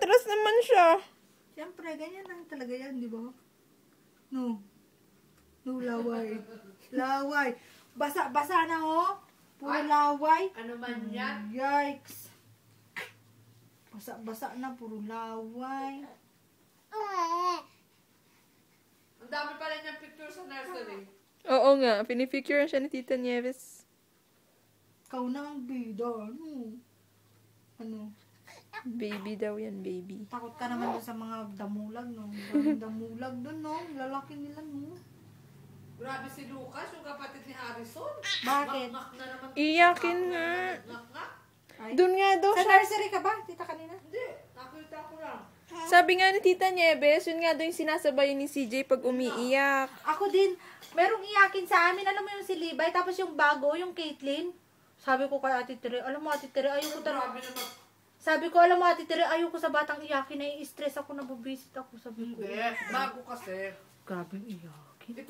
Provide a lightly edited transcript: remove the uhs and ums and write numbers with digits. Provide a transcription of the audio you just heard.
Atras naman siya. Siyempre, ganyan lang talaga yan, di ba? No. No, laway. Laway. Basa na, oh. Puro laway. Ano man yan? Yikes. Basa na, puro laway. Ang dami pala niyang picture sa nursery. Oo nga, pinipicturean siya ni Tita Nieves. Ikaw na ang bida. Ano? Baby daw yan, baby. Takot ka naman doon sa mga damulag, no? Damulag doon, no? Lalaki nila, no? Grabe si Lucas, yung kapatid ni Harrison. Bakit? Ngak na naman. Iyakin nga. Ngak. Doon nga daw Sa siya. nursery ka ba, tita, kanina? Hindi, nakita ko lang. Sabi nga ni Tita Nieves, yun nga daw yung sinasabayan ni CJ pag umiiyak. Ako din, merong iyakin sa amin. Alam mo yung si Levi, tapos yung bago, yung Caitlyn. Sabi ko kay Ate Tere, alam mo Ate Tere, ayoko talaga. Grabe naman. Sabi ko, alam mo Ate Tere, ayoko sa batang iyakin. Nai-stress ako, nabubisit ako. Sabi ko. Hindi, bago kasi. Grabe iyakin.